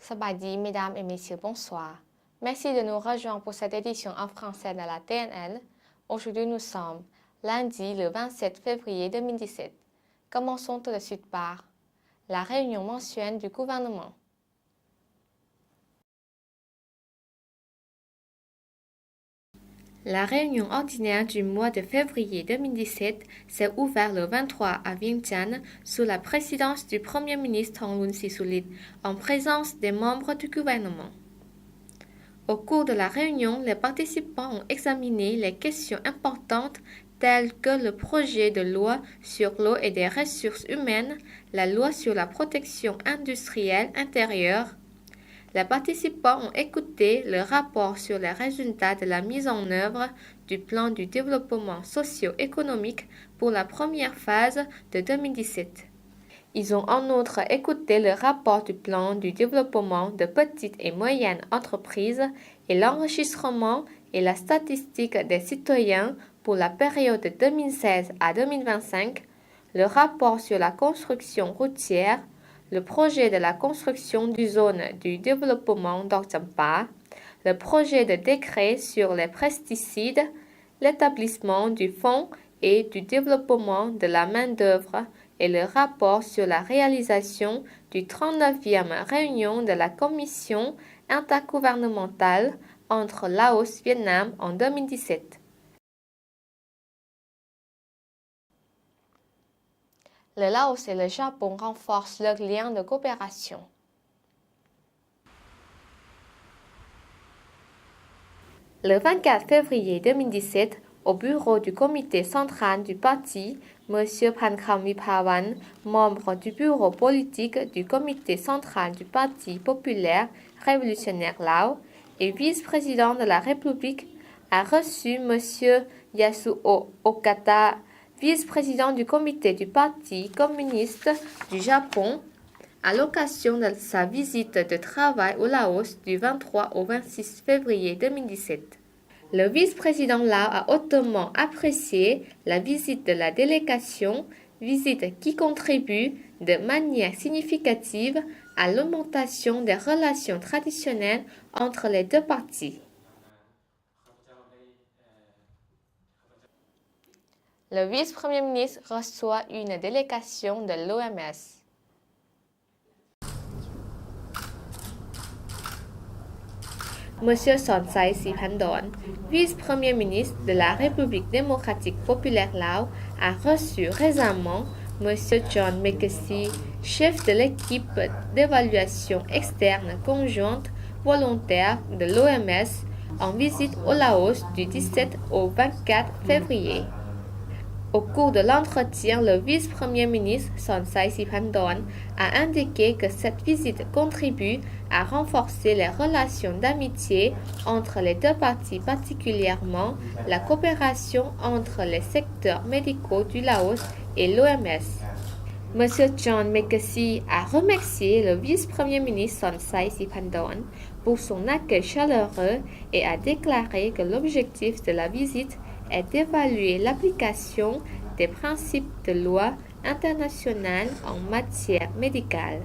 Sabadi, mesdames et messieurs, bonsoir. Merci de nous rejoindre pour cette édition en français de la TNL. Aujourd'hui, nous sommes lundi le 27 février 2017. Commençons tout de suite par la réunion mensuelle du gouvernement. La réunion ordinaire du mois de février 2017 s'est ouverte le 23 à Vientiane sous la présidence du Premier ministre Thongloun Sisoulith en présence des membres du gouvernement. Au cours de la réunion, les participants ont examiné les questions importantes telles que le projet de loi sur l'eau et des ressources humaines, la loi sur la protection industrielle intérieure. Les participants ont écouté le rapport sur les résultats de la mise en œuvre du plan du développement socio-économique pour la première phase de 2017. Ils ont en outre écouté le rapport du plan du développement de petites et moyennes entreprises et l'enregistrement et la statistique des citoyens pour la période de 2016 à 2025, le rapport sur la construction routière, le projet de la construction du zone du développement d'Okjampa, le projet de décret sur les pesticides, l'établissement du fonds et du développement de la main-d'œuvre et le rapport sur la réalisation du 39e réunion de la Commission intergouvernementale entre Laos et Vietnam en 2017. Le Laos et le Japon renforcent leurs liens de coopération. Le 24 février 2017, au bureau du comité central du parti, M. Phankham Viphawan, membre du bureau politique du comité central du Parti populaire révolutionnaire Lao et vice-président de la République, a reçu M. Yasuo Okata, vice-président du comité du Parti communiste du Japon, à l'occasion de sa visite de travail au Laos du 23 au 26 février 2017. Le vice-président Lao a hautement apprécié la visite de la délégation, visite qui contribue de manière significative à l'augmentation des relations traditionnelles entre les deux parties. Le vice-premier ministre reçoit une délégation de l'OMS. Monsieur Sonsai Siphandorn, vice-premier ministre de la République démocratique populaire Lao, a reçu récemment Monsieur John McKessie, chef de l'équipe d'évaluation externe conjointe volontaire de l'OMS, en visite au Laos du 17 au 24 février. Au cours de l'entretien, le vice-premier ministre Sonsai Siphandorn a indiqué que cette visite contribue à renforcer les relations d'amitié entre les deux parties, particulièrement la coopération entre les secteurs médicaux du Laos et l'OMS. M. John McKessie a remercié le vice-premier ministre Sonsai Siphandorn pour son accueil chaleureux et a déclaré que l'objectif de la visite est d'évaluer l'application des principes de loi internationale en matière médicale.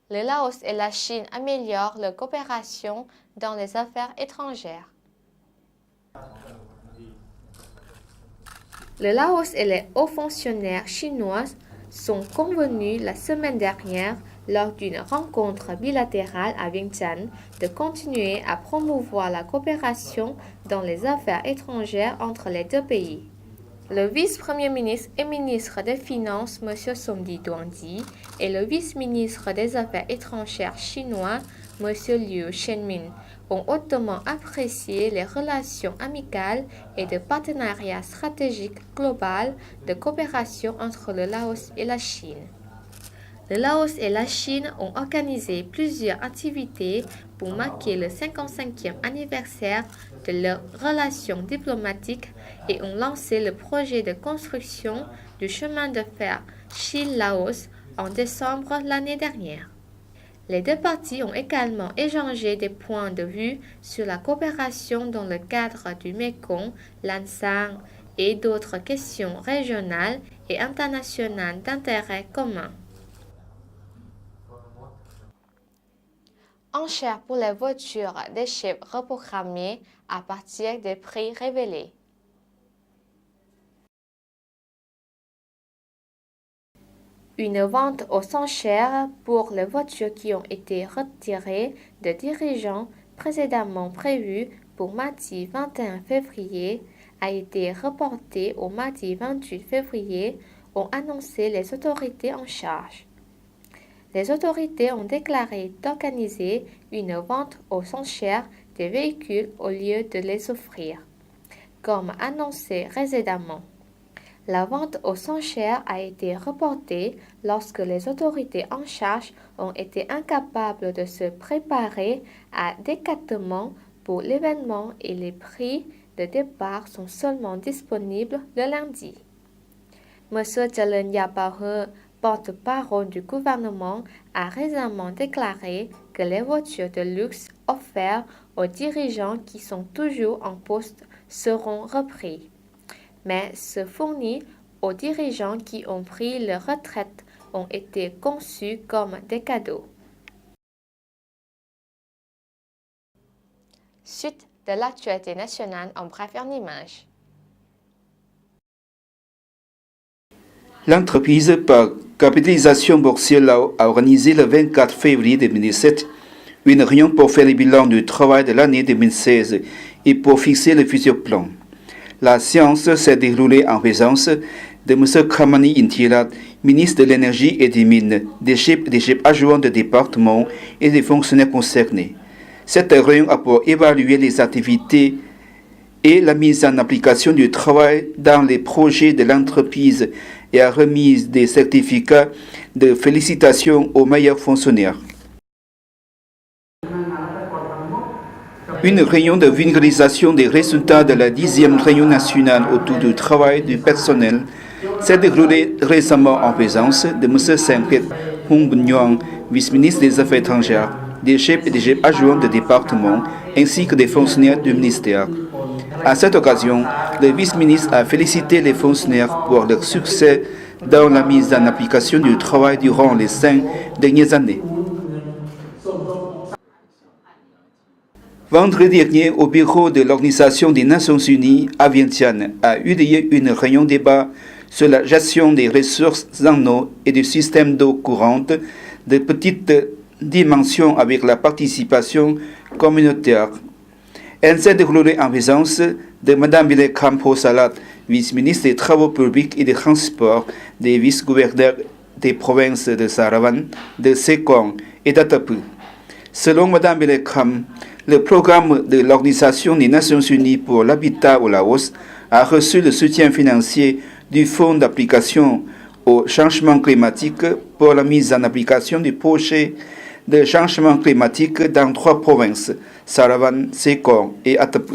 Le Laos et la Chine améliorent leur coopération dans les affaires étrangères. Le Laos et les hauts fonctionnaires chinois sont convenus la semaine dernière lors d'une rencontre bilatérale à Vientiane de continuer à promouvoir la coopération dans les affaires étrangères entre les deux pays. Le vice-premier ministre et ministre des Finances, M. Somdi Duangdi, et le vice-ministre des Affaires étrangères chinois, M. Liu Shenmin, ont hautement apprécié les relations amicales et de partenariat stratégique global de coopération entre le Laos et la Chine. Le Laos et la Chine ont organisé plusieurs activités pour marquer le 55e anniversaire de leurs relations diplomatiques et ont lancé le projet de construction du chemin de fer Chine-Laos en décembre l'année dernière. Les deux parties ont également échangé des points de vue sur la coopération dans le cadre du Mekong, l'Ansang et d'autres questions régionales et internationales d'intérêt commun. Enchères pour les voitures des chefs reprogrammées à partir des prix révélés. Une vente aux enchères pour les voitures qui ont été retirées de dirigeants précédemment prévue pour mardi 21 février a été reportée au mardi 28 février, ont annoncé les autorités en charge. Les autorités ont déclaré d'organiser une vente aux enchères des véhicules au lieu de les offrir, comme annoncé précédemment. La vente aux enchères a été reportée lorsque les autorités en charge ont été incapables de se préparer adéquatement pour l'événement et les prix de départ sont seulement disponibles le lundi. M. Jalal Yapahe, porte-parole du gouvernement, a récemment déclaré que les voitures de luxe offertes aux dirigeants qui sont toujours en poste seront reprises, mais ceux fournis aux dirigeants qui ont pris leur retraite ont été conçus comme des cadeaux. Suite de l'actualité nationale en bref en images. L'entreprise par capitalisation boursière Lao a organisé le 24 février 2017 une réunion pour faire le bilan du travail de l'année 2016 et pour fixer le futur plan. La séance s'est déroulée en présence de M. Khamani Intirat, ministre de l'Énergie et des Mines, des chefs adjoints de département et des fonctionnaires concernés. Cette réunion a pour évaluer les activités et la mise en application du travail dans les projets de l'entreprise et la remise des certificats de félicitations aux meilleurs fonctionnaires. Une réunion de vulgarisation des résultats de la 10e réunion nationale autour du travail du personnel s'est déroulée récemment en présence de M. Sankhet Hung Bunyong, vice-ministre des Affaires étrangères, des chefs et des chefs adjoints de département, ainsi que des fonctionnaires du ministère. À cette occasion, le vice-ministre a félicité les fonctionnaires pour leur succès dans la mise en application du travail durant les 5 dernières années. Vendredi dernier, au bureau de l'Organisation des Nations Unies à Vientiane, a eu lieu une réunion débat sur la gestion des ressources en eau et du système d'eau courante de petite dimension avec la participation communautaire. Elle s'est déroulée en présence de Mme Bilek Khampo Salat, vice-ministre des Travaux publics et des Transports, des vice-gouverneurs des provinces de Sarawak, de Sekong et d'Atapu. Selon Mme Bilek Kham, le programme de l'Organisation des Nations Unies pour l'habitat au Laos a reçu le soutien financier du Fonds d'application au changement climatique pour la mise en application du projet de changement climatique dans 3 provinces, Sarawak, Sekong et Atapu.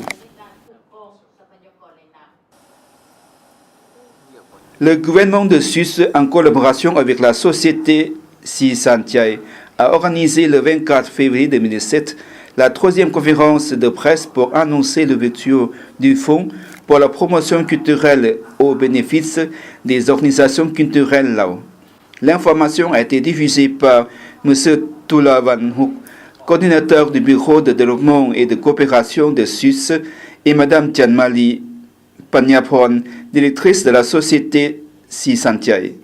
Le gouvernement de Sus, en collaboration avec la société Si Santiaï, a organisé le 24 février 2017 la 3e conférence de presse pour annoncer l'ouverture du Fonds pour la promotion culturelle au bénéfice des organisations culturelles Lao. L'information a été diffusée par M. Tula Van Hook, coordinateur du Bureau de développement et de coopération de SUS, et Mme Tianmali Panyapon, directrice de la société Si Santiaï.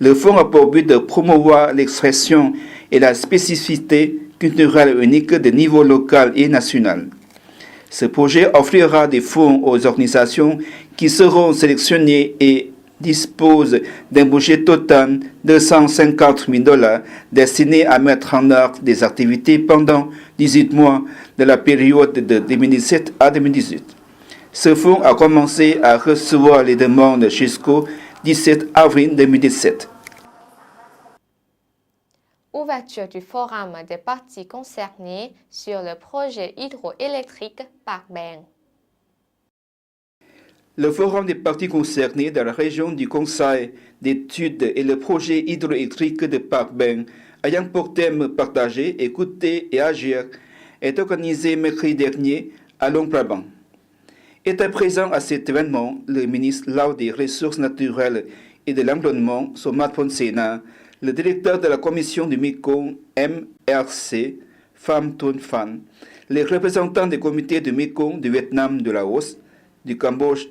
Le fonds a pour but de promouvoir l'expression et la spécificité culturelle unique de niveau local et national. Ce projet offrira des fonds aux organisations qui seront sélectionnées et disposent d'un budget total de $250 000 destiné à mettre en œuvre des activités pendant 18 mois de la période de 2017 à 2018. Ce fonds a commencé à recevoir les demandes jusqu'au 17 avril 2017. Ouverture du forum des parties concernées sur le projet hydroélectrique Park Beng. Le forum des parties concernées dans la région du Conseil d'études et le projet hydroélectrique de Park Beng, ayant pour thème partager, écouter et agir, est organisé mercredi dernier à Luang Prabang. Était présent à cet événement le ministre Lao des Ressources naturelles et de l'Environnement, Somat Ponsena, le directeur de la commission du Mekong MRC, Pham Ton Phan, les représentants des comités du Mekong du Vietnam, du Laos, du Cambodge,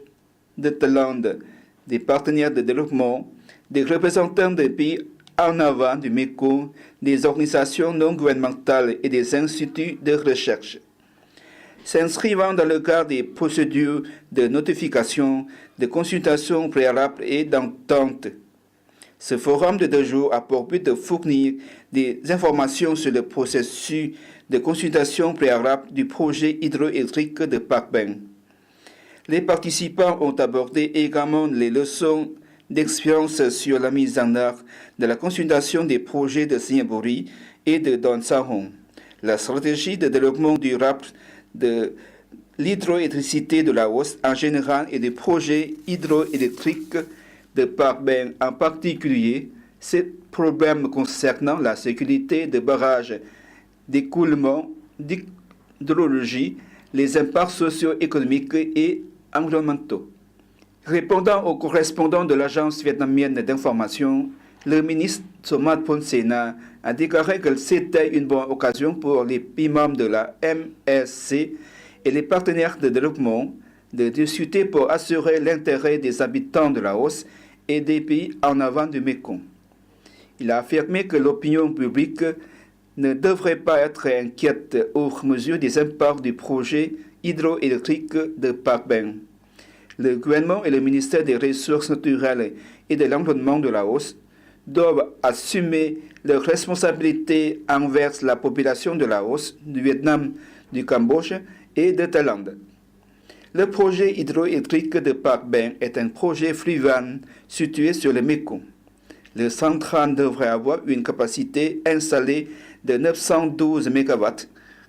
de Thaïlande, des partenaires de développement, des représentants des pays en avant du Mekong, des organisations non gouvernementales et des instituts de recherche. S'inscrivant dans le cadre des procédures de notification, de consultation préalable et d'entente. Ce forum de 2 jours a pour but de fournir des informations sur le processus de consultation préalable du projet hydroélectrique de Pak Ben. Les participants ont abordé également les leçons d'expérience sur la mise en œuvre de la consultation des projets de Singapore et de Don Sahong, la stratégie de développement durable de l'hydroélectricité de Laos en général et des projets hydroélectriques de Pak Ben en particulier, ces problèmes concernant la sécurité des barrages, d'écoulement, d'hydrologie, les impacts socio-économiques et environnementaux. Répondant aux correspondants de l'agence vietnamienne d'information, le ministre Somat Ponsena a déclaré que c'était une bonne occasion pour les pays membres de la MSC et les partenaires de développement de discuter pour assurer l'intérêt des habitants de Laos et des pays en avant du Mekong. Il a affirmé que l'opinion publique ne devrait pas être inquiète au mesure des impacts du projet hydroélectrique de Pak Ben. Le gouvernement et le ministère des Ressources naturelles et de l'Environnement de Laos doivent assumer leurs responsabilités envers la population de Laos, du Vietnam, du Cambodge et de Thaïlande. Le projet hydroélectrique de Pak Ben est un projet fluvial situé sur le Mekong. Le central devrait avoir une capacité installée de 912 MW,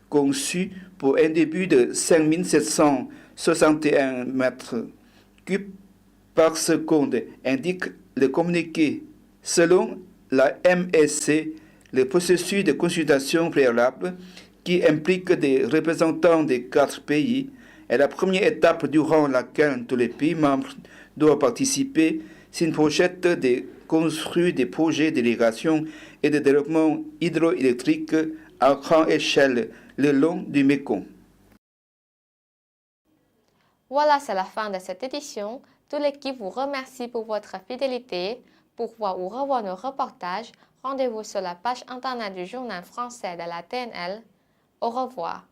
conçu pour un début de 5761 mètres cubes par seconde, indique le communiqué. Selon la MSC, le processus de consultation préalable, qui implique des représentants des 4 pays, est la première étape durant laquelle tous les pays membres doivent participer s'ils projettent de construire des projets d'irrigation et de développement hydroélectrique à grande échelle le long du Mekong. Voilà, c'est la fin de cette édition. Toute l'équipe vous remercie pour votre fidélité. Pour voir ou revoir nos reportages, rendez-vous sur la page internet du journal français de la TNL. Au revoir.